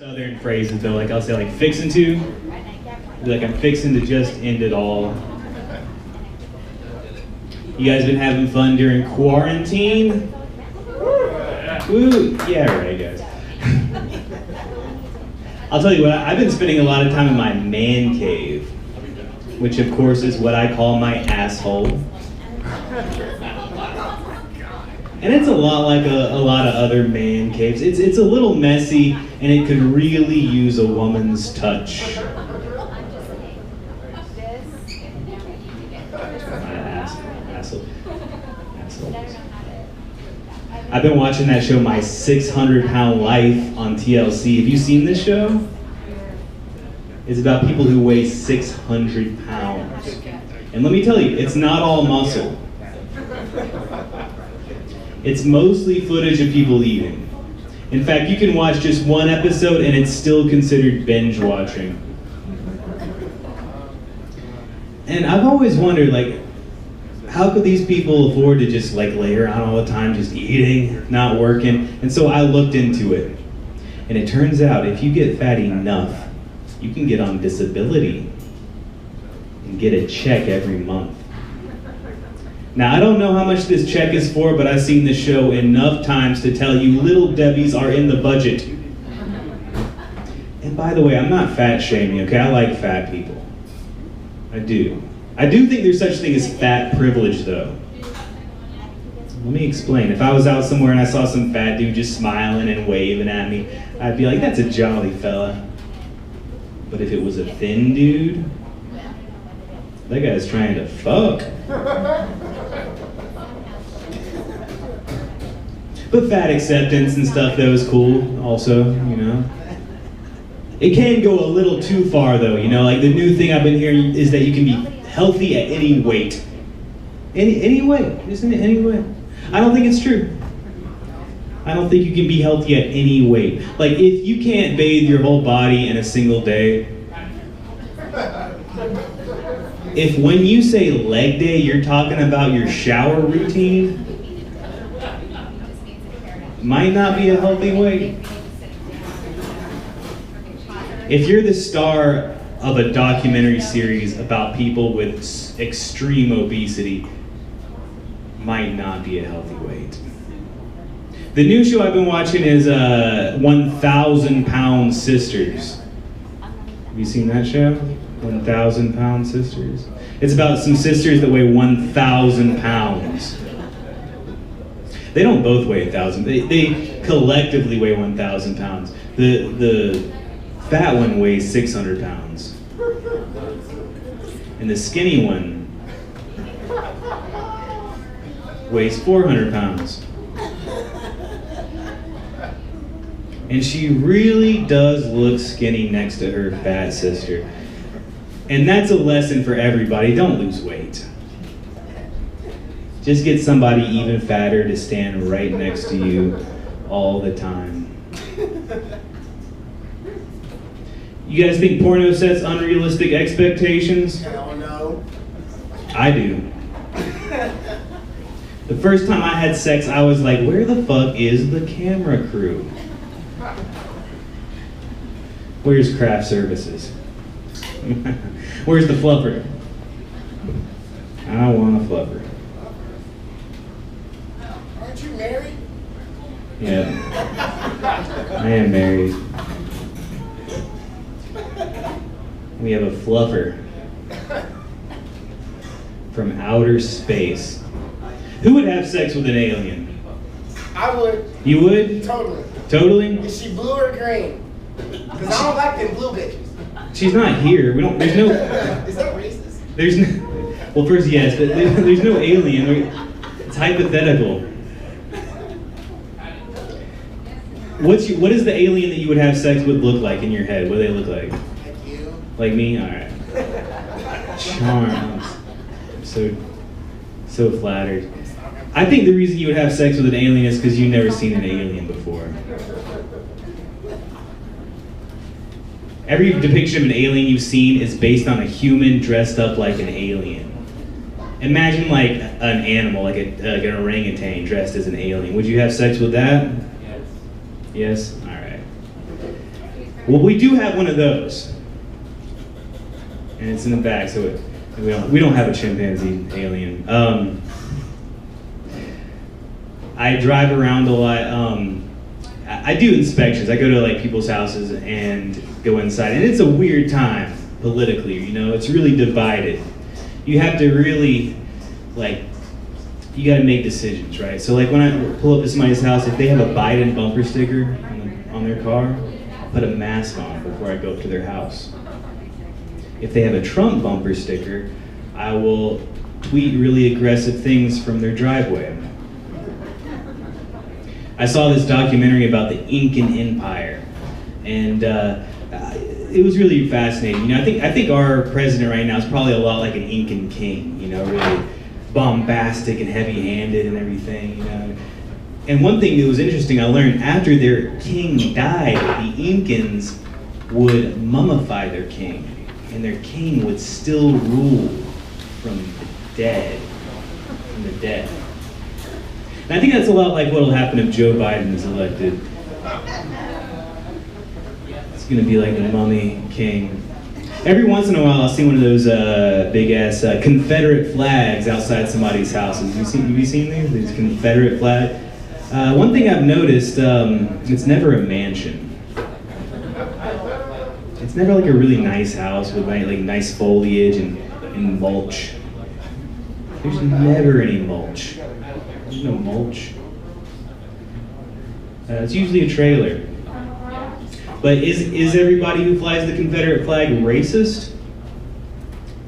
Southern phrases though, like I'll say like fixin' to, be like I'm fixing to just end it all. You guys been having fun during quarantine? Woo! Yeah, right, guys. I'll tell you what, I've been spending a lot of time in my man cave, which of course is what I call my asshole. And it's a lot like a lot of other man caves. It's a little messy, and it could really use a woman's touch. Asshole. I've been watching that show, My 600-Pound Life, on TLC. Have you seen this show? It's about people who weigh 600 pounds. And let me tell you, it's not all muscle. It's mostly footage of people eating. In fact, you can watch just one episode and it's still considered binge watching. And I've always wondered, like, how could these people afford to just like lay around all the time just eating, not working? And so I looked into it. And it turns out if you get fat enough, you can get on disability and get a check every month. Now, I don't know how much this check is for, but I've seen this show enough times to tell you Little Debbie's are in the budget. And by the way, I'm not fat shaming, okay? I like fat people. I do. I do think there's such a thing as fat privilege, though. Let me explain. If I was out somewhere and I saw some fat dude just smiling and waving at me, I'd be like, that's a jolly fella. But if it was a thin dude, that guy's trying to fuck. But fat acceptance and stuff, that was cool also, you know. It can go a little too far though, you know, like the new thing I've been hearing is that you can be healthy at any weight. Any weight, isn't it? Any weight. I don't think it's true. I don't think you can be healthy at any weight. Like if you can't bathe your whole body in a single day, if when you say leg day, you're talking about your shower routine, might not be a healthy weight. If you're the star of a documentary series about people with extreme obesity, might not be a healthy weight. The new show I've been watching is 1,000 Pound Sisters. Have you seen that show? 1,000 Pound Sisters? It's about some sisters that weigh 1,000 pounds. They don't both weigh 1,000. They collectively weigh 1,000 pounds. The fat one weighs 600 pounds. And the skinny one weighs 400 pounds. And she really does look skinny next to her fat sister. And that's a lesson for everybody. Don't lose weight. Just get somebody even fatter to stand right next to you all the time. You guys think porno sets unrealistic expectations? Hell no. I do. The first time I had sex, I was like, where the fuck is the camera crew? Where's craft services? Where's the fluffer? I want a fluffer. Aren't you married? Yeah. I am married. We have a fluffer from outer space. Who would have sex with an alien? I would. You would? Totally. Totally? Is she blue or green? Because I don't like them blue bitches. She's not here. There's no... Is that racist? There's no... Well, first, yes, but there's no alien. It's hypothetical. What is the alien that you would have sex with look like in your head? What do they look like? Like you. Like me? All right. Charmed. I'm so flattered. I think the reason you would have sex with an alien is because you've never seen an alien before. Every depiction of an alien you've seen is based on a human dressed up like an alien. Imagine like an animal, like an orangutan dressed as an alien. Would you have sex with that? Yes. Yes? All right. Well, we do have one of those, and it's in the back, so we don't have a chimpanzee alien. I drive around a lot. I do inspections. I go to like people's houses and go inside, and it's a weird time politically. You know, it's really divided. You have to really you got to make decisions, right? So like when I pull up to somebody's house, if they have a Biden bumper sticker on their car, I put a mask on before I go up to their house. If they have a Trump bumper sticker, I will tweet really aggressive things from their driveway. I saw this documentary about the Incan Empire, and it was really fascinating. You know, I think our president right now is probably a lot like an Incan king. You know, really bombastic and heavy-handed and everything. You know, and one thing that was interesting, I learned after their king died, the Incans would mummify their king, and their king would still rule from the dead. And I think that's a lot like what will happen if Joe Biden is elected. It's going to be like the mummy king. Every once in a while, I'll see one of those big-ass Confederate flags outside somebody's house. Have you seen these Confederate flags? One thing I've noticed, it's never a mansion. It's never like a really nice house with like nice foliage and mulch. There's never any mulch. There's no mulch. It's usually a trailer. But is everybody who flies the Confederate flag racist?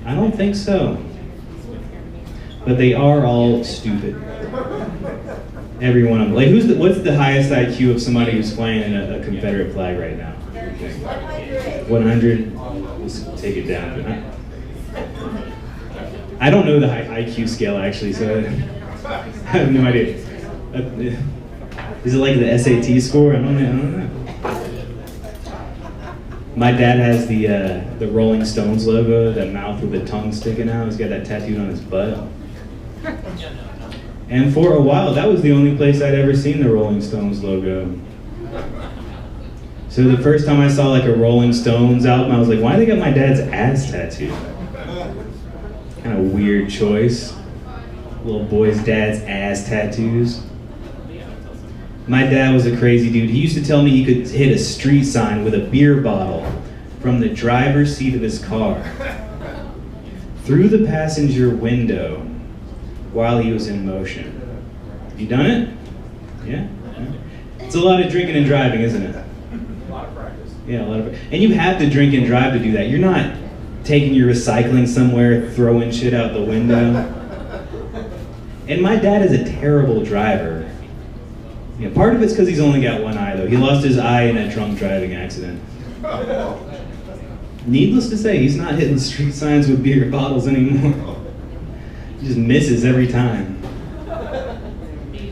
I don't think so. But they are all stupid. Every one of them. Like, what's the highest IQ of somebody who's flying a Confederate flag right now? 100? Let's take it down. I don't know the IQ scale actually, so I have no idea. Is it like the SAT score? I don't know. My dad has the Rolling Stones logo, that mouth with the tongue sticking out. He's got that tattooed on his butt. And for a while, that was the only place I'd ever seen the Rolling Stones logo. So the first time I saw like a Rolling Stones album, I was like, why they got my dad's ass tattooed? Kind of weird choice. Little boy's dad's ass tattoos. My dad was a crazy dude. He used to tell me he could hit a street sign with a beer bottle from the driver's seat of his car through the passenger window while he was in motion. You done it? Yeah? It's a lot of drinking and driving, isn't it? A lot of practice. Yeah, a lot of. And you have to drink and drive to do that. You're not taking your recycling somewhere, throwing shit out the window. And my dad is a terrible driver. You know, part of it's because he's only got one eye, though. He lost his eye in a drunk driving accident. Needless to say, he's not hitting street signs with beer bottles anymore. He just misses every time.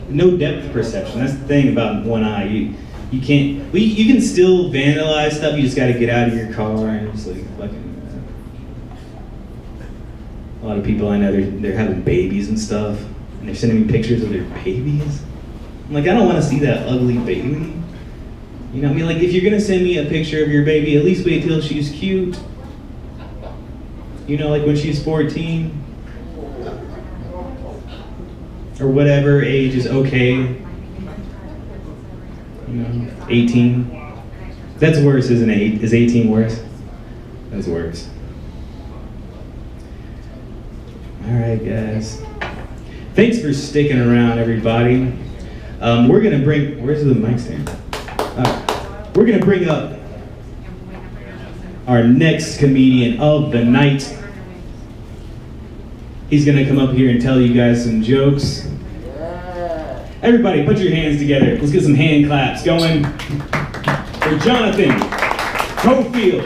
No depth perception. That's the thing about one eye. You can't. Well, you can still vandalize stuff. You just got to get out of your car and just like fucking. A lot of people I know, they're having babies and stuff, and they're sending me pictures of their babies. I'm like, I don't want to see that ugly baby. You know what I mean? Like, if you're gonna send me a picture of your baby, at least wait till she's cute. You know, like when she's 14. Or whatever age is okay. You know, 18. That's worse, isn't it? Is 18 worse? That's worse. All right, guys. Thanks for sticking around, everybody. We're gonna bring. Where's the mic stand? We're gonna bring up our next comedian of the night. He's gonna come up here and tell you guys some jokes. Everybody, put your hands together. Let's get some hand claps going for Jonathan Cofield.